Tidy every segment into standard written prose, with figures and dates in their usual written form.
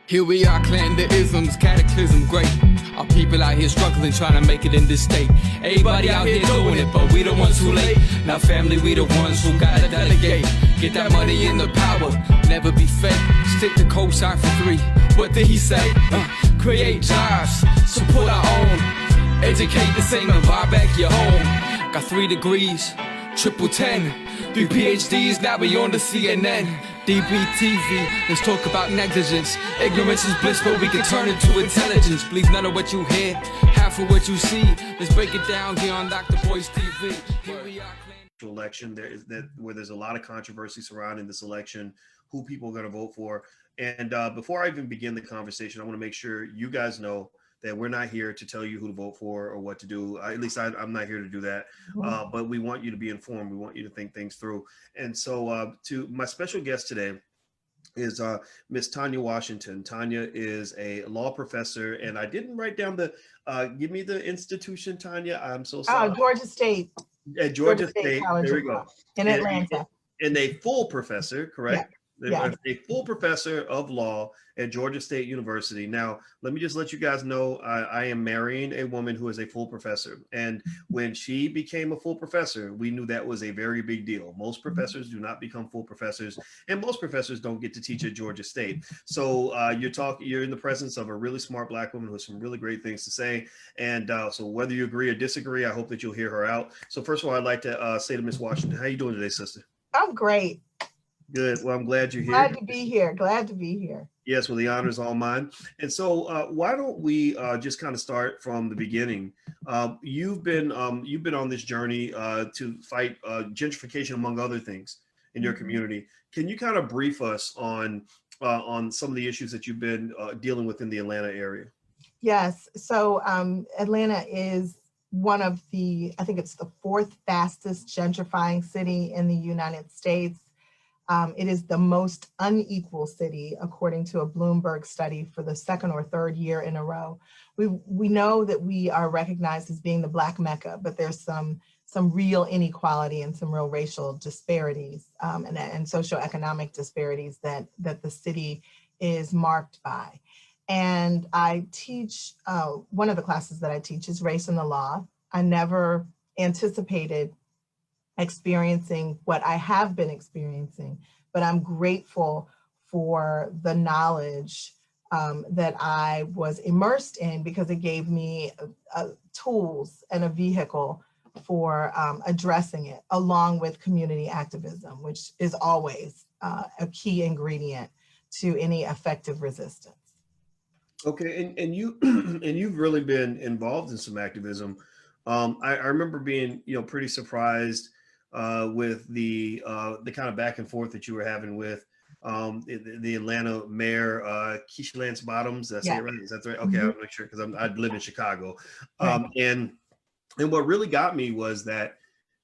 Here we are, clan the isms, cataclysm great. Our people out here struggling, trying to make it in this state. Everybody out here doing it, but we the ones who late. Now family, we the ones who gotta delegate. Get that money in the power, never be fake. Stick to cosign for 3. What did he say? Create jobs, support our own. Educate the same and buy back your home. Got 3 degrees, triple 10. 3 PhDs, now we on the CNN. DBTV, let's talk about negligence. Ignorance is bliss, but we can turn it to intelligence. Believe none of what you hear, half of what you see. Let's break it down here on Dr Boyce TV. Here we are. Election where there's a lot of controversy surrounding this election, who people are going to vote for. And before I even begin the conversation, I want to make sure you guys know that we're not here to tell you who to vote for or what to do. At least I'm not here to do that. But we want you to be informed. We want you to think things through. And so to my special guest today is Miss Tanya Washington. Tanya is a law professor, and I didn't write down the, give me the institution, Tanya. I'm so sorry. Georgia State. At Georgia State, College there we go. In Atlanta. And a full professor, correct? Yeah. A full professor of law at Georgia State University. Now, let me just let you guys know, I am marrying a woman who is a full professor. And when she became a full professor, we knew that was a very big deal. Most professors do not become full professors, and most professors don't get to teach at Georgia State. So you're in the presence of a really smart Black woman who has some really great things to say. And so whether you agree or disagree, I hope that you'll hear her out. So first of all, I'd like to say to Miss Washington, how you doing today, sister? I'm great. Good. Well, I'm glad you're here. Glad to be here. Glad to be here. Yes, well, the honor is all mine. And so why don't we just kind of start from the beginning? You've been on this journey to fight gentrification, among other things, in your community. Can you kind of brief us on some of the issues that you've been dealing with in the Atlanta area? Yes. So Atlanta is one of I think it's the 4th fastest gentrifying city in the United States. It is the most unequal city, according to a Bloomberg study, for the 2nd or 3rd year in a row. We know that we are recognized as being the Black Mecca, but there's some real inequality and some real racial disparities and socioeconomic disparities that the city is marked by. And I teach, one of the classes that I teach is Race and the Law. I never anticipated experiencing what I have been experiencing, but I'm grateful for the knowledge that I was immersed in, because it gave me tools and a vehicle for addressing it, along with community activism, which is always a key ingredient to any effective resistance. Okay, and you've really been involved in some activism. I remember being pretty surprised with the kind of back and forth that you were having with the Atlanta mayor, Keisha Lance Bottoms. That's it, right? Is that right? Okay, I'll make sure, because I live in Chicago. And what really got me was that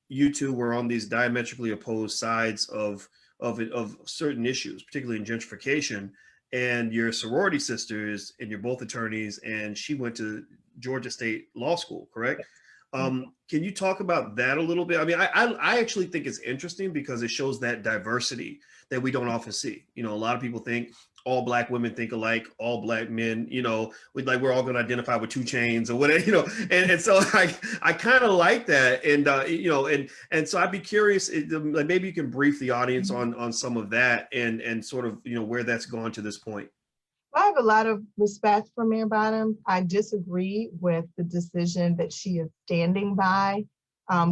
you two were on these diametrically opposed sides of certain issues, particularly in gentrification. And your sorority sisters, and you're both attorneys, and she went to Georgia State Law School, correct? Can you talk about that a little bit? I mean, I actually think it's interesting because it shows that diversity that we don't often see. A lot of people think all Black women think alike, all Black men, we're all going to identify with 2 chains or whatever, and so I kind of like that. And, and so I'd be curious, like maybe you can brief the audience on some of that and sort of, where that's gone to this point. I have a lot of respect for Mayor Bottoms. I disagree with the decision that she is standing by,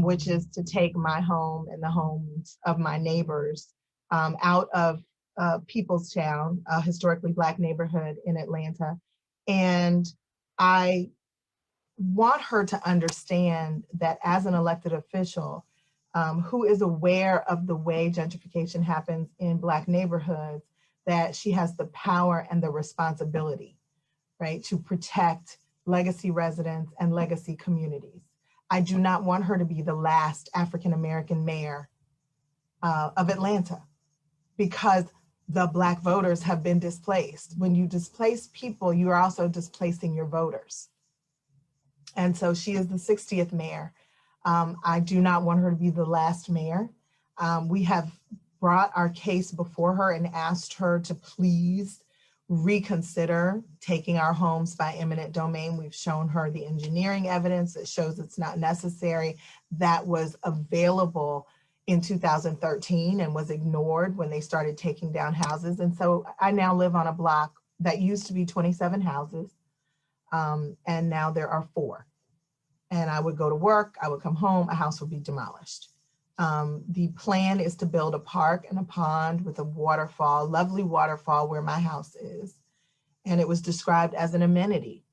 which is to take my home and the homes of my neighbors out of Peoplestown, a historically Black neighborhood in Atlanta. And I want her to understand that as an elected official who is aware of the way gentrification happens in Black neighborhoods, that she has the power and the responsibility, right, to protect legacy residents and legacy communities. I do not want her to be the last African-American mayor of Atlanta, because the Black voters have been displaced. When you displace people, you are also displacing your voters. And so she is the 60th mayor. I do not want her to be the last mayor. We have brought our case before her and asked her to please reconsider taking our homes by eminent domain. We've shown her the engineering evidence that shows it's not necessary. That was available in 2013 and was ignored when they started taking down houses. And so I now live on a block that used to be 27 houses, and now there are 4. And I would go to work, I would come home, a house would be demolished. The plan is to build a park and a pond with a waterfall, lovely waterfall where my house is. And it was described as an amenity.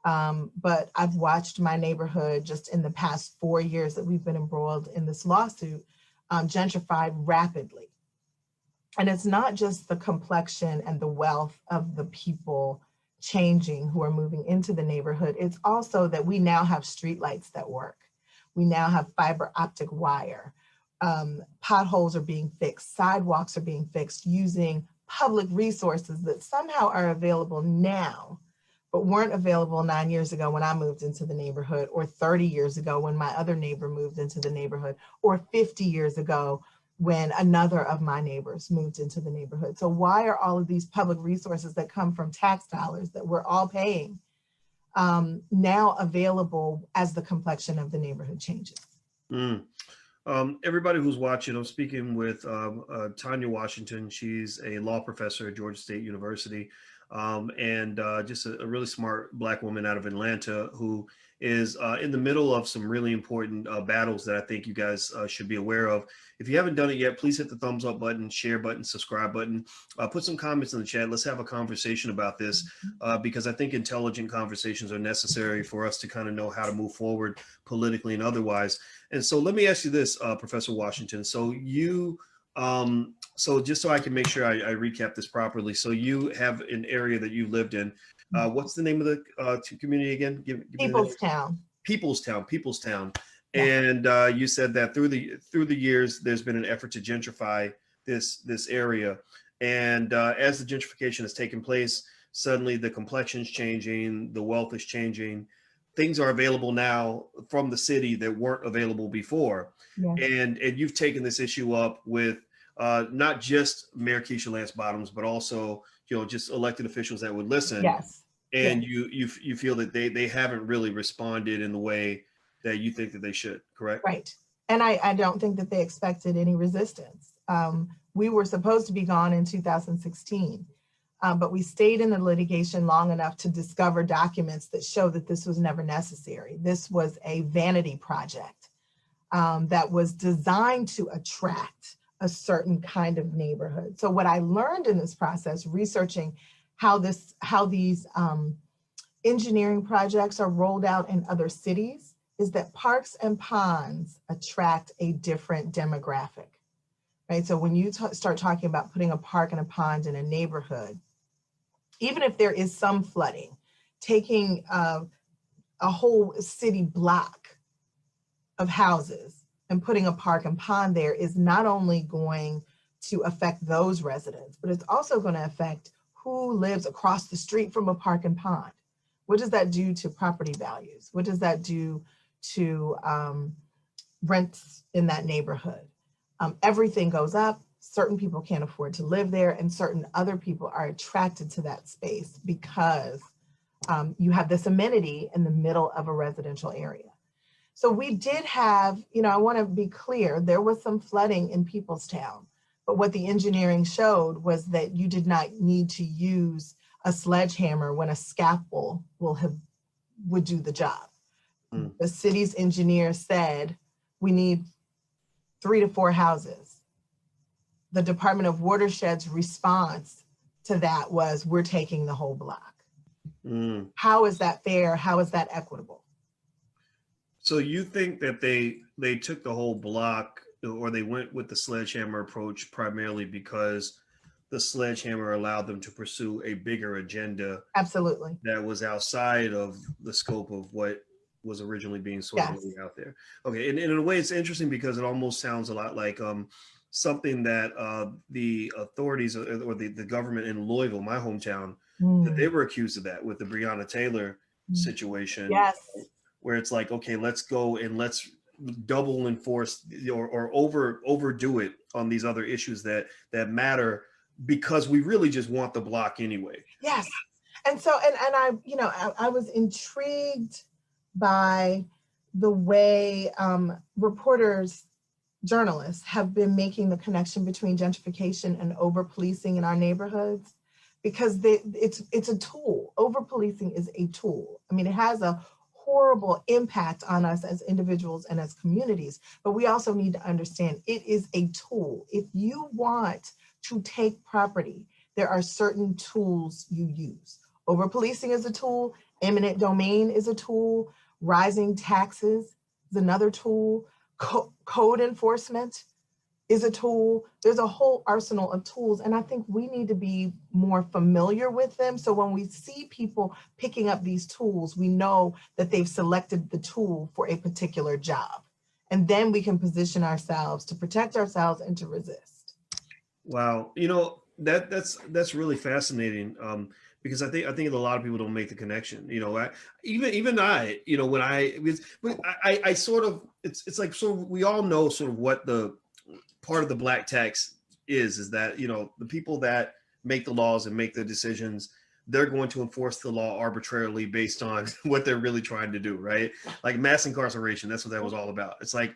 But I've watched my neighborhood just in the past 4 years that we've been embroiled in this lawsuit, gentrified rapidly. And it's not just the complexion and the wealth of the people changing who are moving into the neighborhood. It's also that we now have streetlights that work. We now have fiber optic wire. Potholes are being fixed, sidewalks are being fixed using public resources that somehow are available now, but weren't available 9 years ago when I moved into the neighborhood, or 30 years ago when my other neighbor moved into the neighborhood, or 50 years ago when another of my neighbors moved into the neighborhood. So why are all of these public resources that come from tax dollars that we're all paying now available as the complexion of the neighborhood changes? Everybody who's watching, I'm speaking with Tanya Washington. She's a law professor at Georgia State University, and just a really smart Black woman out of Atlanta who is in the middle of some really important battles that I think you guys should be aware of. If you haven't done it yet, please hit the thumbs up button, share button, subscribe button, put some comments in the chat. Let's have a conversation about this because I think intelligent conversations are necessary for us to kind of know how to move forward politically and otherwise. And so let me ask you this, Professor Washington. So you, so just so I can make sure I recap this properly. So you have an area that you lived in. What's the name of the community again? Give Peoplestown. Peoplestown. Yeah. And you said that through the years, there's been an effort to gentrify this area. And as the gentrification has taken place, suddenly the complexion's changing, the wealth is changing. Things are available now from the city that weren't available before. Yeah. And you've taken this issue up with not just Mayor Keisha Lance Bottoms, but also, just elected officials that would listen. Yes. And yes. you feel that they haven't really responded in the way that you think that they should, correct? Right. And I don't think that they expected any resistance. We were supposed to be gone in 2016, but we stayed in the litigation long enough to discover documents that show that this was never necessary. This was a vanity project that was designed to attract a certain kind of neighborhood. So what I learned in this process, researching how these engineering projects are rolled out in other cities, is that parks and ponds attract a different demographic, right? So when you start talking about putting a park and a pond in a neighborhood, even if there is some flooding, taking a whole city block of houses and putting a park and pond there is not only going to affect those residents, but it's also going to affect who lives across the street from a park and pond. What does that do to property values? What does that do to rents in that neighborhood? Everything goes up. Certain people can't afford to live there, and certain other people are attracted to that space because you have this amenity in the middle of a residential area. So we did have, I want to be clear, there was some flooding in Peoplestown, but what the engineering showed was that you did not need to use a sledgehammer when a scalpel would do the job. The city's engineer said, we need 3 to 4 houses. The Department of Watershed's response to that was, we're taking the whole block. How is that fair? How is that equitable? So you think that they took the whole block, or they went with the sledgehammer approach primarily because the sledgehammer allowed them to pursue a bigger agenda? Absolutely. That was outside of the scope of what was originally being sort of laid out there. Okay, and in a way it's interesting because it almost sounds a lot like something that the authorities or the government in Louisville, my hometown, that they were accused of that with the Breonna Taylor situation. Yes. Where it's like, okay, let's go and let's double enforce or overdo it on these other issues that matter because we really just want the block anyway. Yes. And so, and I, you know, I was intrigued by the way reporters, journalists have been making the connection between gentrification and over-policing in our neighborhoods, because it's a tool. Over-policing is a tool. I mean, it has a horrible impact on us as individuals and as communities, but we also need to understand it is a tool. If you want to take property, there are certain tools you use. Over-policing is a tool, eminent domain is a tool, rising taxes is another tool, code enforcement is a tool. There's a whole arsenal of tools, and I think we need to be more familiar with them. So when we see people picking up these tools, we know that they've selected the tool for a particular job. And then we can position ourselves to protect ourselves and to resist. Wow, you know, that's really fascinating, because I think a lot of people don't make the connection. You know, even I, you know, when I sort of, it's like, so we all know sort of what the part of the black tax is that, you know, the people that make the laws and make the decisions, they're going to enforce the law arbitrarily based on what they're really trying to do, right? Like mass incarceration, that's what that was all about. It's like,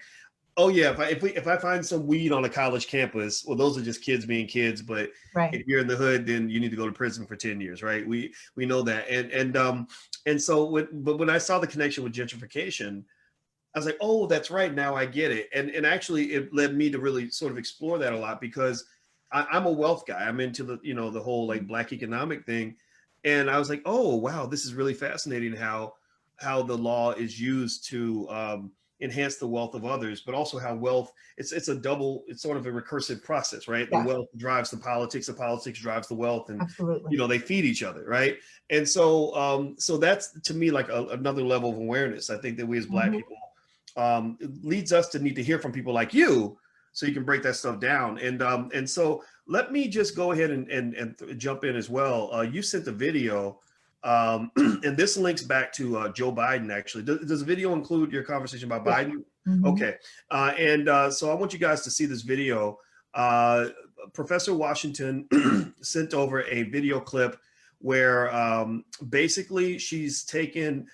oh yeah, if I find some weed on a college campus, well, those are just kids being kids. But right. If you're in the hood, then you need to go to prison for 10 years, right? We know that. And so when I saw the connection with gentrification, I was like, oh, that's right. Now I get it. And actually it led me to really sort of explore that a lot, because I'm a wealth guy. I'm into the, you know, the whole like black economic thing. And I was like, oh, wow, this is really fascinating how the law is used to enhance the wealth of others, but also how wealth, it's sort of a recursive process, right? Yeah. The wealth drives the politics drives the wealth, and absolutely, you know, they feed each other, right? And so that's to me like another level of awareness. I think that we as Black people, it leads us to need to hear from people like you, so you can break that stuff down. And so let me just go ahead and jump in as well. You sent the video. And this links back to Joe Biden, actually. Does the video include your conversation about Biden? Mm-hmm. Okay. So I want you guys to see this video. Professor Washington sent over a video clip where basically she's taken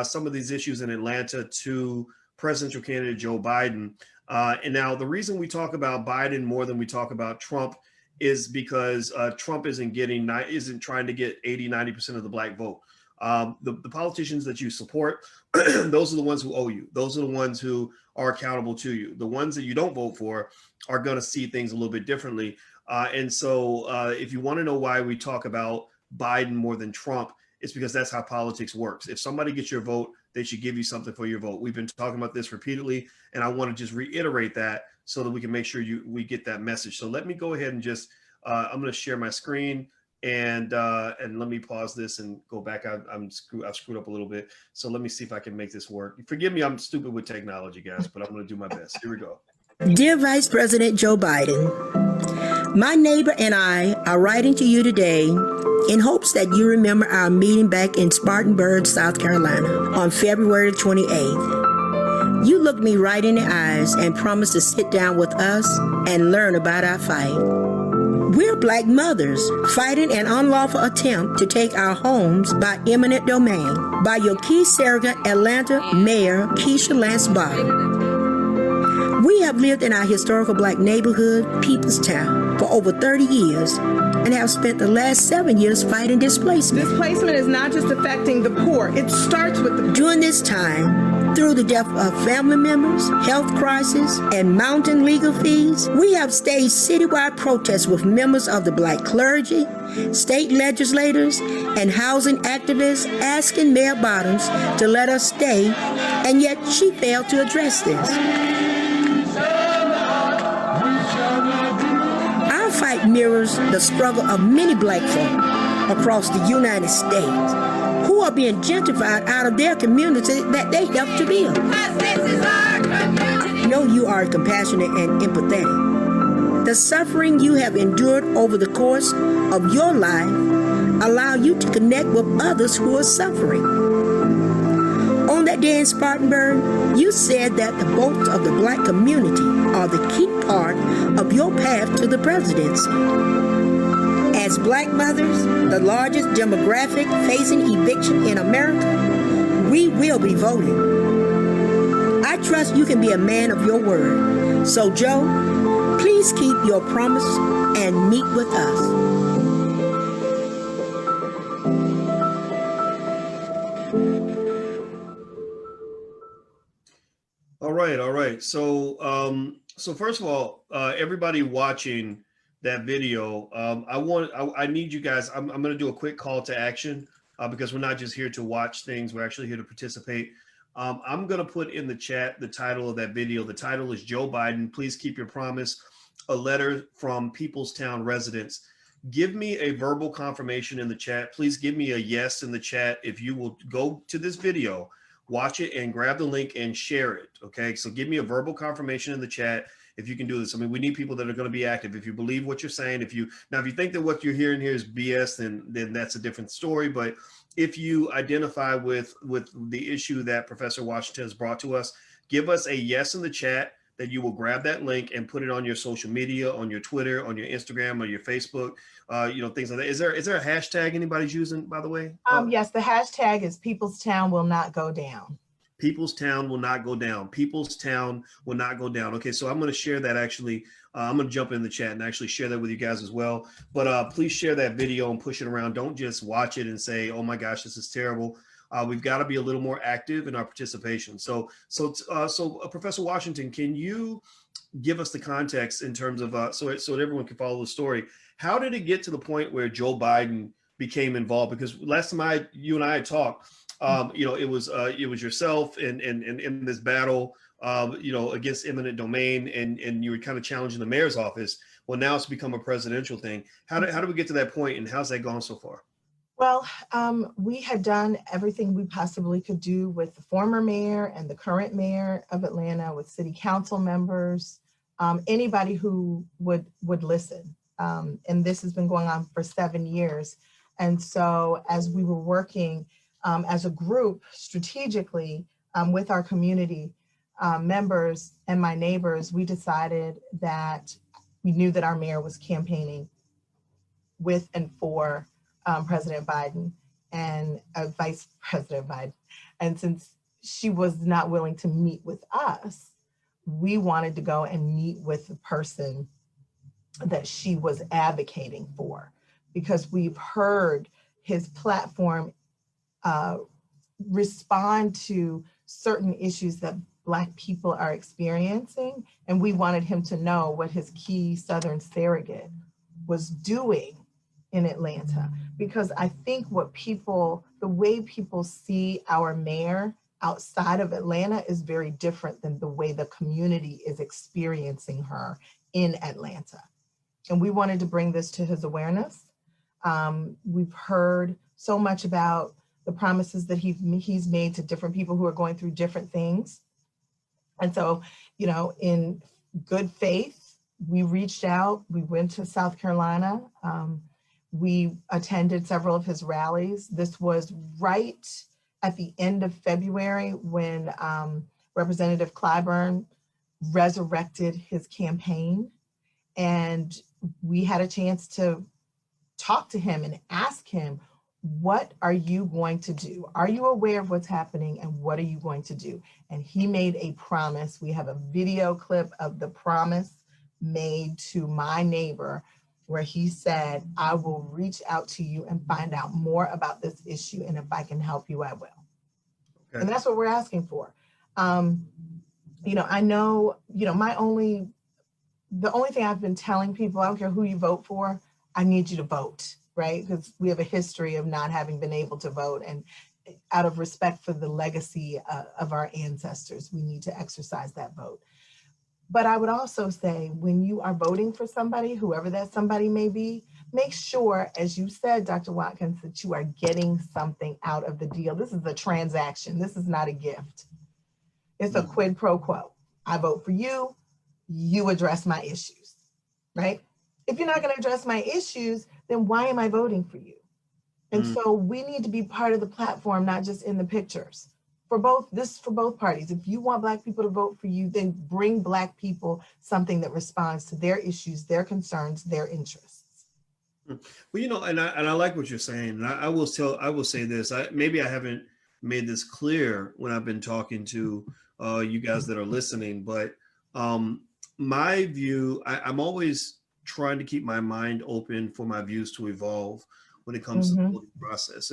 some of these issues in Atlanta to presidential candidate Joe Biden. And now the reason we talk about Biden more than we talk about Trump is because Trump isn't trying to get 80-90% of the Black vote. The politicians that you support, those are the ones who owe you. Those are the ones who are accountable to you. The ones that you don't vote for are going to see things a little bit differently. And so if you want to know why we talk about Biden more than Trump, it's because that's how politics works. If somebody gets your vote, they should give you something for your vote. We've been talking about this repeatedly, and I want to just reiterate that so that we can make sure we get that message. So let me go ahead and just, I'm going to share my screen, and let me pause this and go back. I've screwed up a little bit. So let me see if I can make this work. Forgive me, I'm stupid with technology, guys, but I'm going to do my best. Here we go. Dear Vice President Joe Biden, my neighbor and I are writing to you today in hopes that you remember our meeting back in Spartanburg, South Carolina on February 28th. You looked me right in the eyes and promised to sit down with us and learn about our fight. We're Black mothers fighting an unlawful attempt to take our homes by eminent domain by your key surrogate Atlanta Mayor Keisha Lance Bottom. We have lived in our historical Black neighborhood, Peoplestown, for over 30 years and have spent the last 7 years fighting displacement. Displacement is not just affecting the poor. It starts with the poor. During this time, through the death of family members, health crisis, and mounting legal fees, we have staged citywide protests with members of the Black clergy, state legislators, and housing activists asking Mayor Bottoms to let us stay, and yet she failed to address this. Our fight mirrors the struggle of many Black folk across the United States who are being gentrified out of their community that they helped to build. Know you are compassionate and empathetic. The suffering you have endured over the course of your life allow you to connect with others who are suffering. On that day in Spartanburg, you said that the votes of the Black community are the key part of your path to the presidency. As Black mothers, the largest demographic facing eviction in America, we will be voting. I trust you can be a man of your word. So, Joe, please keep your promise and meet with us. All right. So first of all, everybody watching that video, I need you guys. I'm going to do a quick call to action because we're not just here to watch things. We're actually here to participate. I'm going to put in the chat the title of that video. The title is Joe Biden, Please Keep Your Promise, a letter from Peoplestown residents. Give me a verbal confirmation in the chat. Please give me a yes in the chat if you will go to this video, watch it, and grab the link and share it. Okay, so give me a verbal confirmation in the chat if you can do this. I mean, we need people that are going to be active. If you believe what you're saying, if you think that what you're hearing here is BS, then that's a different story. But if you identify with the issue that Professor Washington has brought to us, give us a yes in the chat that you will grab that link and put it on your social media, on your Twitter, on your Instagram, or your Facebook, things like that. Is there a hashtag anybody's using, by the way? Yes, the hashtag is Peoplestown will not go down. Peoplestown will not go down. Peoplestown will not go down. Okay, so I'm going to share that actually. I'm going to jump in the chat and actually share that with you guys as well. But please share that video and push it around. Don't just watch it and say, oh my gosh, this is terrible. We've got to be a little more active in our participation. So Professor Washington, can you give us the context in terms of, so that everyone can follow the story? How did it get to the point where Joe Biden became involved? Because last time you and I had talked, it was yourself in this battle, against eminent domain, and you were kind of challenging the mayor's office. Well, now it's become a presidential thing. How do we get to that point, and how's that gone so far? Well, we had done everything we possibly could do with the former mayor and the current mayor of Atlanta, with city council members, anybody who would listen. And this has been going on for 7 years. And so as we were working as a group strategically with our community members and my neighbors, we decided that we knew that our mayor was campaigning with and for President Biden and Vice President Biden. And since she was not willing to meet with us, we wanted to go and meet with the person that she was advocating for, because we've heard his platform respond to certain issues that Black people are experiencing. And we wanted him to know what his key Southern surrogate was doing in Atlanta, because I think the way people see our mayor outside of Atlanta is very different than the way the community is experiencing her in Atlanta. And we wanted to bring this to his awareness. We've heard so much about the promises that he's made to different people who are going through different things. And so, in good faith, we reached out, we went to South Carolina. We attended several of his rallies. This was right at the end of February when Representative Clyburn resurrected his campaign. And we had a chance to talk to him and ask him, what are you going to do? Are you aware of what's happening, and what are you going to do? And he made a promise. We have a video clip of the promise made to my neighbor, where he said, I will reach out to you and find out more about this issue. And if I can help you, I will. Okay. And that's what we're asking for. I know, the only thing I've been telling people, I don't care who you vote for, I need you to vote, right? Because we have a history of not having been able to vote. And out of respect for the legacy of our ancestors, we need to exercise that vote. But I would also say, when you are voting for somebody, whoever that somebody may be, make sure, as you said, Dr. Watkins, that you are getting something out of the deal. This is a transaction. This is not a gift. It's a quid pro quo. I vote for you, you address my issues, right? If you're not going to address my issues, then why am I voting for you? And so we need to be part of the platform, not just in the pictures. For both parties. If you want Black people to vote for you, then bring Black people something that responds to their issues, their concerns, their interests. Well, and I like what you're saying. And I will say this. Maybe I haven't made this clear when I've been talking to you guys that are listening, but um, my view, I'm always trying to keep my mind open for my views to evolve when it comes to the Hmm. voting process.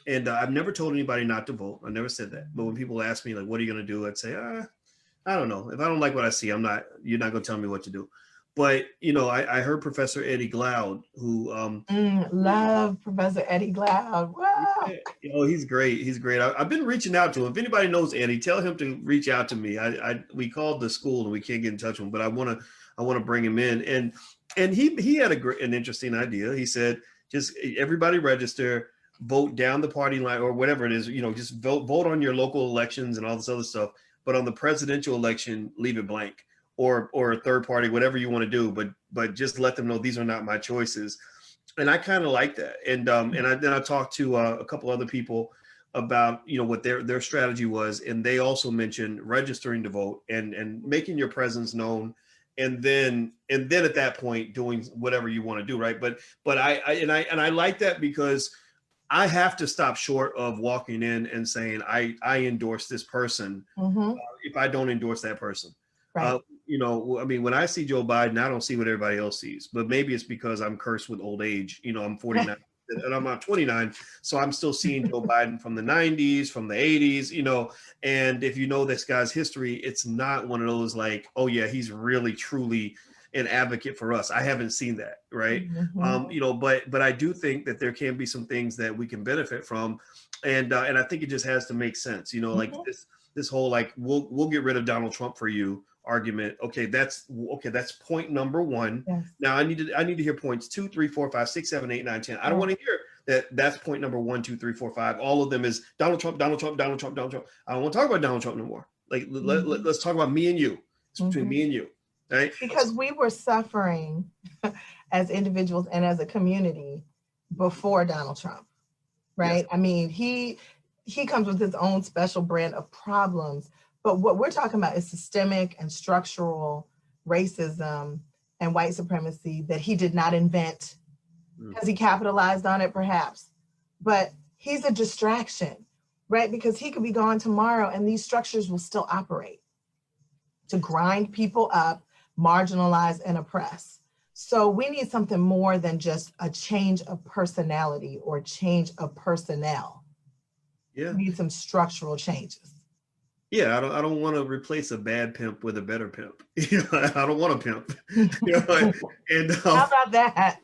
And I've never told anybody not to vote. I never said that. But when people ask me like, "What are you going to do?" I'd say, I don't know. If I don't like what I see, you're not going to tell me what to do. But, I heard Professor Eddie Glaude, who, Love Professor Eddie Glaude. Wow. yeah, he's great. He's great. I've been reaching out to him. If anybody knows Eddie, tell him to reach out to me. We called the school and we can't get in touch with him, but I want to bring him in. And he had an interesting idea. He said, just everybody register, vote down the party line or whatever it is, just vote on your local elections and all this other stuff. But on the presidential election, leave it blank or a third party, whatever you want to do. But just let them know these are not my choices. And I kind of like that. And I talked to a couple other people about what their strategy was, and they also mentioned registering to vote and making your presence known, and then at that point doing whatever you want to do, right? But I like that because I have to stop short of walking in and saying I endorse this person Hmm. if I don't endorse that person. Right. I mean, when I see Joe Biden, I don't see what everybody else sees, but maybe it's because I'm cursed with old age. I'm 49 and I'm not 29. So I'm still seeing Joe Biden from the 90s, from the 80s, and if you know this guy's history, it's not one of those like, oh yeah, he's really, truly an advocate for us. I haven't seen that. Right. Hmm. But I do think that there can be some things that we can benefit from. And I think it just has to make sense, like Hmm. this whole, like, we'll get rid of Donald Trump for you argument. That's point number one. Yes. Now I need to hear points 2, 3, 4, 5, 6, 7, 8, 9, 10. I don't want to hear that's point number 1, 2, 3, 4, 5. All of them is Donald Trump, Donald Trump, Donald Trump, Donald Trump. I don't want to talk about Donald Trump no more. Like, let's talk about me and you. It's between me and you. Right? Because we were suffering as individuals and as a community before Donald Trump, right? Yes. I mean, he comes with his own special brand of problems, but what we're talking about is systemic and structural racism and white supremacy that he did not invent. Has he capitalized on it? Perhaps, but he's a distraction, right? Because he could be gone tomorrow and these structures will still operate to grind people up, marginalize, and oppress. So we need something more than just a change of personality or change of personnel. Yeah. We need some structural changes. Yeah, I don't want to replace a bad pimp with a better pimp. I don't want a pimp. And How about that?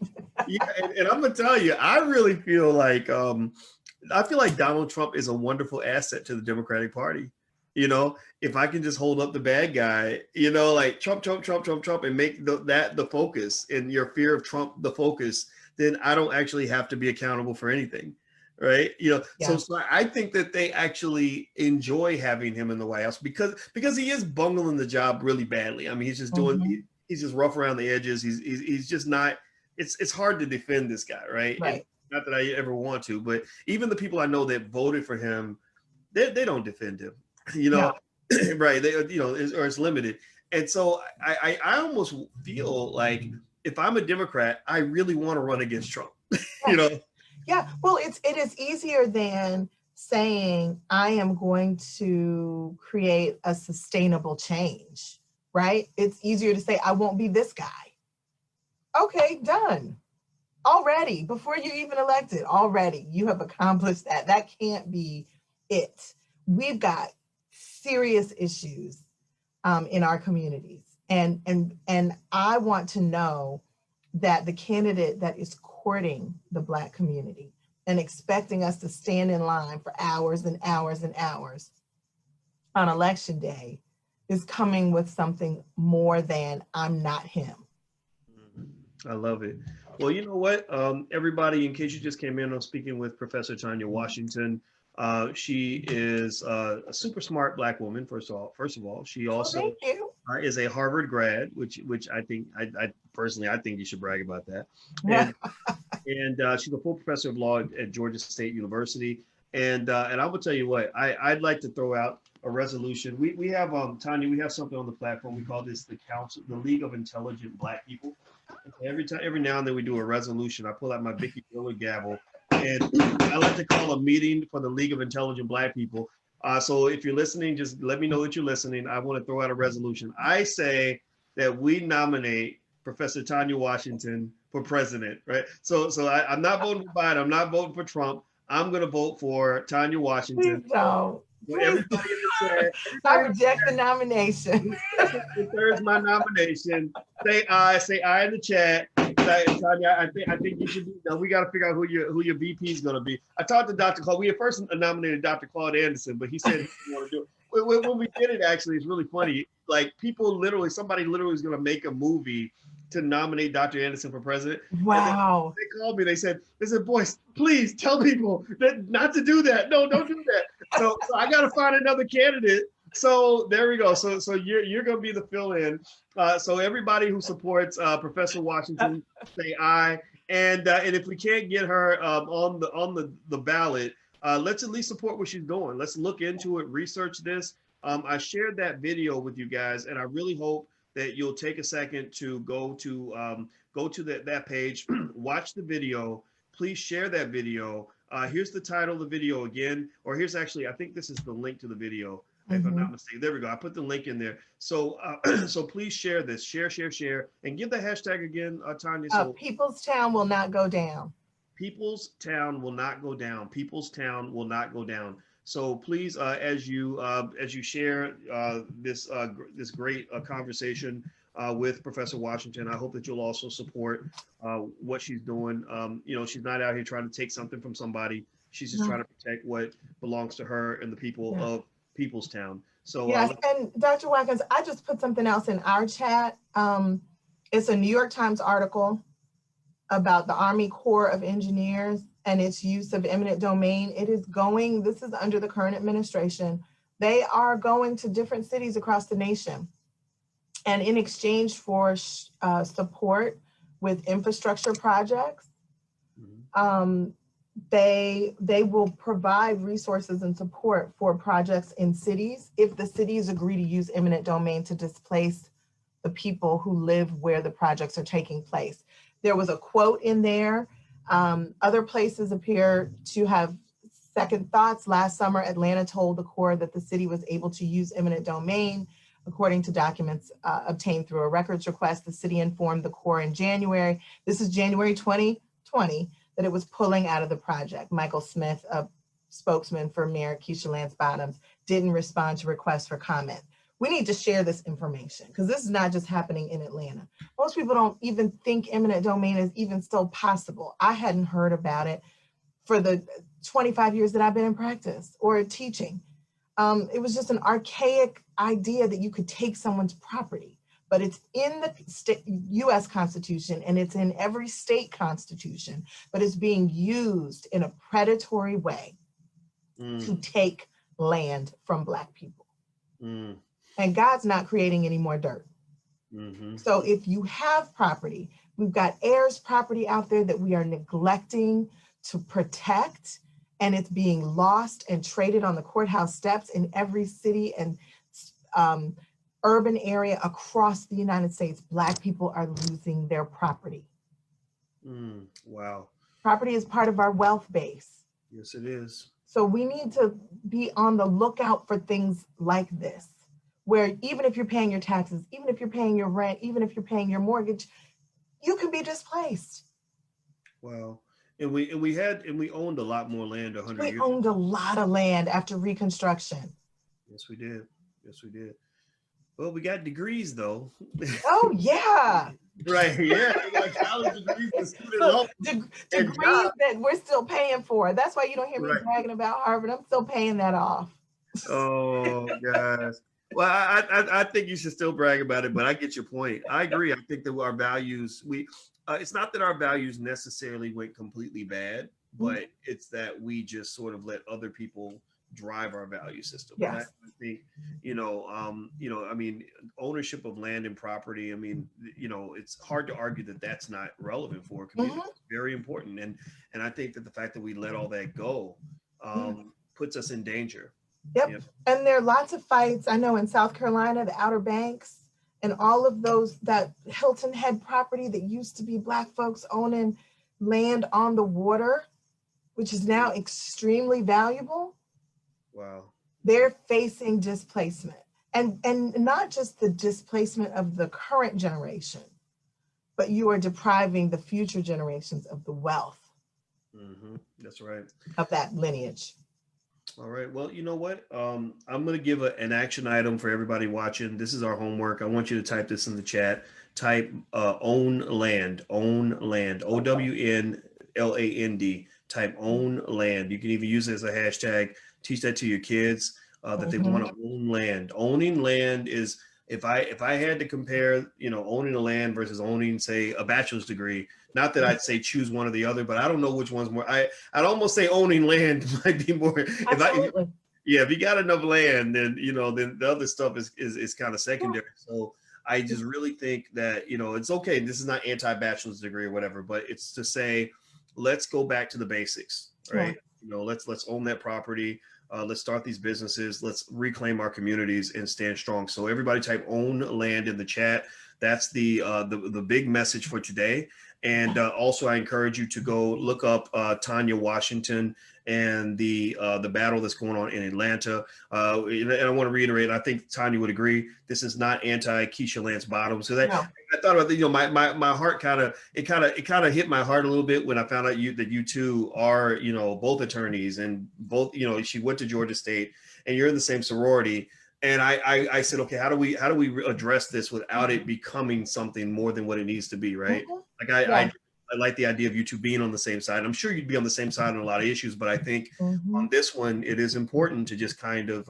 yeah, and I'm gonna tell you, I really feel like Donald Trump is a wonderful asset to the Democratic Party. If I can just hold up the bad guy, like Trump, Trump, Trump, Trump, Trump, and make that the focus, and your fear of Trump the focus, then I don't actually have to be accountable for anything. Right. Yeah. So I think that they actually enjoy having him in the White House because he is bungling the job really badly. I mean, he's just he's just rough around the edges. He's just not, it's hard to defend this guy. Right. Right. And not that I ever want to, but even the people I know that voted for him, they don't defend him, No. right. They, or it's limited. And so I almost feel like if I'm a Democrat, I really want to run against Trump, Yeah, well, it is easier than saying I am going to create a sustainable change, right? It's easier to say I won't be this guy. Okay, done. Already, before you even elected, already you have accomplished that. That can't be it. We've got serious issues in our communities, and I want to know that the candidate that is courting the Black community and expecting us to stand in line for hours and hours and hours on election day is coming with something more than I'm not him. I love it. Well, you know what, everybody, in case you just came in, I'm speaking with Professor Tanya Washington. She is a super smart Black woman. First of all, she also is a Harvard grad, which I think I personally think you should brag about that. And she's a full professor of law at Georgia State University. And I will tell you what, I'd like to throw out a resolution. We have Tanya, we have something on the platform. We call this the League of Intelligent Black People. Every now and then we do a resolution. I pull out my Vicky Miller gavel, and I like to call a meeting for the League of Intelligent Black People. So if you're listening, just let me know that you're listening. I want to throw out a resolution. I say that we nominate Professor Tanya Washington for president, right? So I'm not voting for Biden. I'm not voting for Trump. I'm going to vote for Tanya Washington. Please don't. Everybody in the chat. I reject the nomination. There's my nomination. Say aye in the chat. Tanya, I think you should. We got to figure out who your VP is going to be. I talked to Dr. Claude. We had first nominated Dr. Claude Anderson, but he said he didn't want to do it. When we did it, actually, it's really funny. Like somebody literally was going to make a movie to nominate Dr. Anderson for president. Wow. They called me. They said, Boyce, please tell people that not to do that. No, don't do that. So I got to find another candidate. So there we go. So you're going to be the fill-in. So everybody who supports Professor Washington, say aye. And if we can't get her on the ballot, let's at least support what she's doing. Let's look into it, research this. I shared that video with you guys, and I really hope that you'll take a second to go to that page, watch the video. Please share that video. Here's the title of the video again, or here's actually, I think this is the link to the video, if I'm not mistaken. There we go. I put the link in there. So so please share this, share, and give the hashtag again, Tanya. So People's Town will not go down. People's Town will not go down. People's Town will not go down. So please, as you share this great conversation with Professor Washington, I hope that you'll also support what she's doing. She's not out here trying to take something from somebody. She's just trying to protect what belongs to her and the people of People's Town. So yes, and Dr. Watkins, I just put something else in our chat. It's a New York Times article about the Army Corps of Engineers and its use of eminent domain. This is under the current administration. They are going to different cities across the nation. And in exchange for support with infrastructure projects, they will provide resources and support for projects in cities if the cities agree to use eminent domain to displace the people who live where the projects are taking place. There was a quote in there. Other places appear to have second thoughts. Last summer, Atlanta told the Corps that the city was able to use eminent domain. According to documents obtained through a records request, the city informed the Corps in January, this is January 2020, that it was pulling out of the project. Michael Smith, a spokesman for Mayor Keisha Lance Bottoms, didn't respond to requests for comment. We need to share this information because this is not just happening in Atlanta. Most people don't even think eminent domain is even still possible. I hadn't heard about it for the 25 years that I've been in practice or teaching. It was just an archaic idea that you could take someone's property, but it's in the US Constitution and it's in every state constitution, but it's being used in a predatory way to take land from Black people. And God's not creating any more dirt. So if you have property, we've got heirs property out there that we are neglecting to protect, and it's being lost and traded on the courthouse steps in every city and urban area across the United States. Black people are losing their property. Wow. Property is part of our wealth base. Yes, it is. So we need to be on the lookout for things like this, where even if you're paying your taxes, even if you're paying your rent, even if you're paying your mortgage, you can be displaced. Wow. And we owned a lot more land 100 years ago. We owned a lot of land after Reconstruction. Yes, we did. Yes, we did. Well, we got degrees though. Oh yeah. Right. Yeah. We got college degrees and student loans. Degrees that we're still paying for. That's why you don't hear me bragging about Harvard. I'm still paying that off. Oh gosh. Well, I think you should still brag about it, but I get your point. I agree. I think that our values, it's not that our values necessarily went completely bad, but it's that we just sort of let other people drive our value system. Yes. I think, I mean, ownership of land and property, I mean, it's hard to argue that that's not relevant for a community. It's very important. And I think that the fact that we let all that go puts us in danger. Yep. And there are lots of fights. I know in South Carolina, the Outer Banks and all of those, that Hilton Head property that used to be Black folks owning land on the water, which is now extremely valuable. Wow. They're facing displacement, and not just the displacement of the current generation, but you are depriving the future generations of the wealth. That's right. Of that lineage. All right. Well, you know what? I'm going to give an action item for everybody watching. This is our homework. I want you to type this in the chat. Type own land, OWNLAND. Type own land. You can even use it as a hashtag. Teach that to your kids that they want to own land. Owning land is, if I had to compare, owning a land versus owning, say, a bachelor's degree, not that I'd say choose one or the other, but I don't know which one's more. I'd almost say owning land might be more. Absolutely. If you got enough land, then then the other stuff is kind of secondary. So I just really think that it's okay. This is not anti-bachelor's degree or whatever, but it's to say, let's go back to the basics, right? Let's own that property. Let's start these businesses. Let's reclaim our communities and stand strong. So everybody type own land in the chat. That's the big message for today. And also, I encourage you to go look up Tanya Washington and the battle that's going on in Atlanta. And I want to reiterate, I think Tanya would agree, this is not anti-Keisha Lance Bottoms. So I thought about my heart kind of hit my heart a little bit when I found out that you two are both attorneys, and both she went to Georgia State and you're in the same sorority. And I said, okay, how do we address this without it becoming something more than what it needs to be, right? I like the idea of you two being on the same side. I'm sure you'd be on the same side on a lot of issues, but I think on this one, it is important to just kind of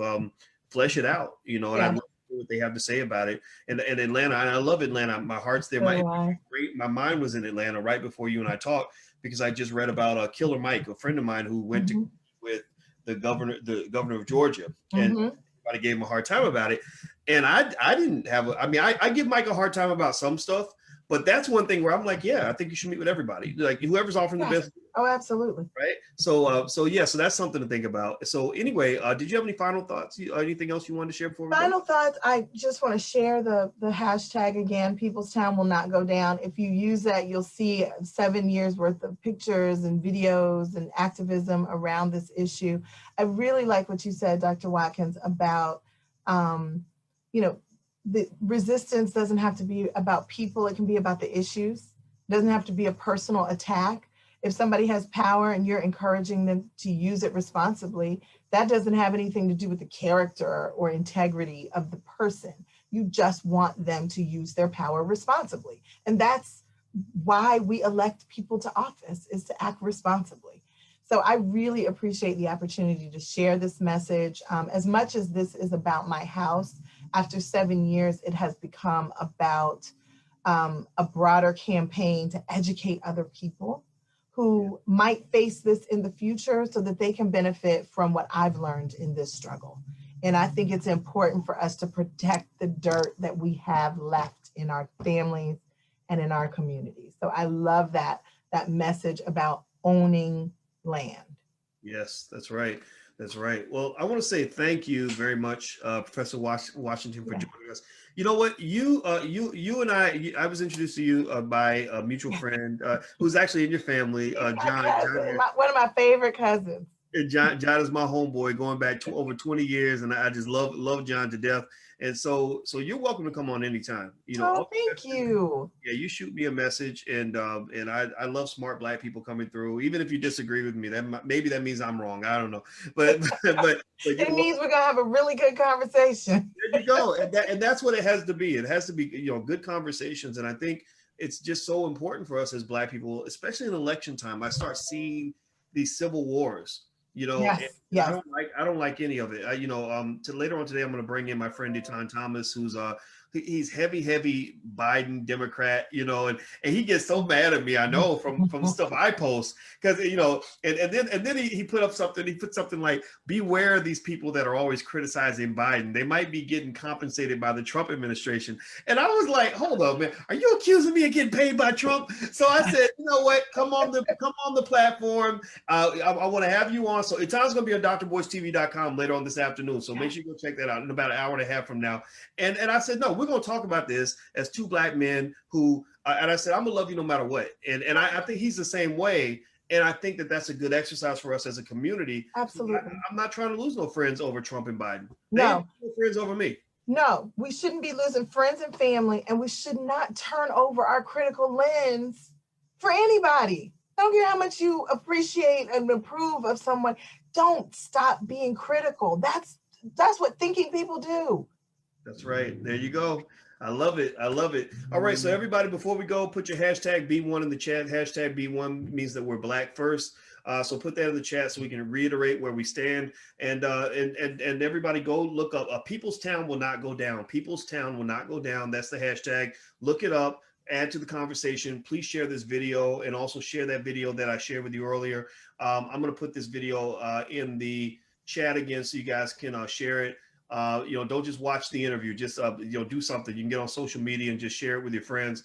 flesh it out, and I love what they have to say about it. And Atlanta, and I love Atlanta. My heart's there. My mind was in Atlanta right before you and I talked, because I just read about Killer Mike, a friend of mine who went to with the governor of Georgia, and everybody gave him a hard time about it. And I didn't have, I give Mike a hard time about some stuff, but that's one thing where I'm like, yeah, I think you should meet with everybody, like whoever's offering the best. Oh, absolutely. Right. So that's something to think about. So anyway, did you have any final thoughts? Anything else you wanted to share before we Final go? thoughts. I just want to share the hashtag again. People's Town will not go down. If you use that, you'll see 7 years worth of pictures and videos and activism around this issue. I really like what you said, Dr. Watkins, about, the resistance doesn't have to be about people. It can be about the issues. It doesn't have to be a personal attack. If somebody has power and you're encouraging them to use it responsibly, that doesn't have anything to do with the character or integrity of the person. You just want them to use their power responsibly. And that's why we elect people to office, is to act responsibly. So I really appreciate the opportunity to share this message. As much as this is about my house, after 7 years, it has become about a broader campaign to educate other people who might face this in the future, so that they can benefit from what I've learned in this struggle. And I think it's important for us to protect the dirt that we have left in our families and in our communities. So I love that message about owning land. Yes, that's right. That's right. Well, I want to say thank you very much, Professor Washington, for joining us. You know what? You and I was introduced to you by a mutual friend who's actually in your family, John. One of my favorite cousins. John is my homeboy going back over 20 years, and I just love John to death. And so you're welcome to come on anytime. Thank you. Yeah, you shoot me a message, and I love smart Black people coming through. Even if you disagree with me, maybe that means I'm wrong. I don't know, but it means we're gonna have a really good conversation. There you go, and that's what it has to be. It has to be good conversations, and I think it's just so important for us as Black people, especially in election time. I start seeing these civil wars. Yes. I don't like any of it. To later on today, I'm going to bring in my friend Deton Thomas, who's he's heavy Biden Democrat, and he gets so mad at me, I know, from stuff I post, because and then he put something like, beware these people that are always criticizing Biden. They might be getting compensated by the Trump administration. And I was like, hold up, man, are you accusing me of getting paid by Trump? So I said, you know what, come on the platform. I want to have you on. So it's going to be on drboycetv.com later on this afternoon. So make sure you go check that out in about an hour and a half from now. And I said, no, we're going to talk about this as two Black men who, and I said, I'm gonna love you no matter what. And I think he's the same way. And I think that that's a good exercise for us as a community. Absolutely. I'm not trying to lose no friends over Trump and Biden. No. They ain't friends over me. No, we shouldn't be losing friends and family, and we should not turn over our critical lens for anybody. I don't care how much you appreciate and approve of someone. Don't stop being critical. That's what thinking people do. That's right. There you go. I love it. I love it. All right. So everybody, before we go, put your hashtag B1 in the chat. Hashtag B1 means that we're Black first. So put that in the chat so we can reiterate where we stand. And everybody go look up. People's Town will not go down. People's Town will not go down. That's the hashtag. Look it up. Add to the conversation. Please share this video and also share that video that I shared with you earlier. I'm going to put this video in the chat again so you guys can share it. Don't just watch the interview, just do something. You can get on social media and just share it with your friends.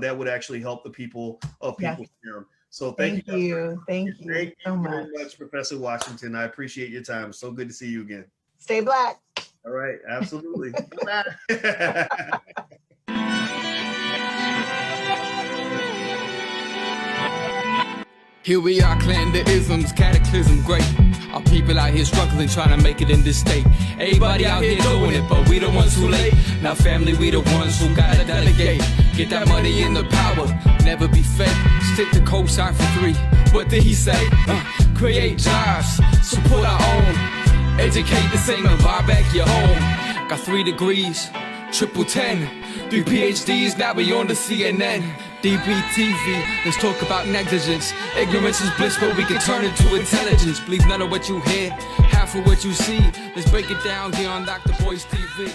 That would actually help the people of People's Town. So thank you. Thank you so very much, Professor Washington. I appreciate your time. So good to see you again. Stay Black. All right, absolutely. Here we are, clan the isms, cataclysm great. Our people out here struggling, trying to make it in this state. Everybody out here doing it, but we the ones who late. Now family, we the ones who gotta delegate. Get that money in the power, never be fake. Stick to cosign for 3. What did he say? Create jobs, support our own. Educate the same and buy back your home. Got 3 degrees, triple 10. 3 PhDs, now we on the CNN. DBTV, let's talk about negligence. Ignorance is bliss, but we can turn it to intelligence. Believe none of what you hear, half of what you see. Let's break it down here on Dr Boyce TV.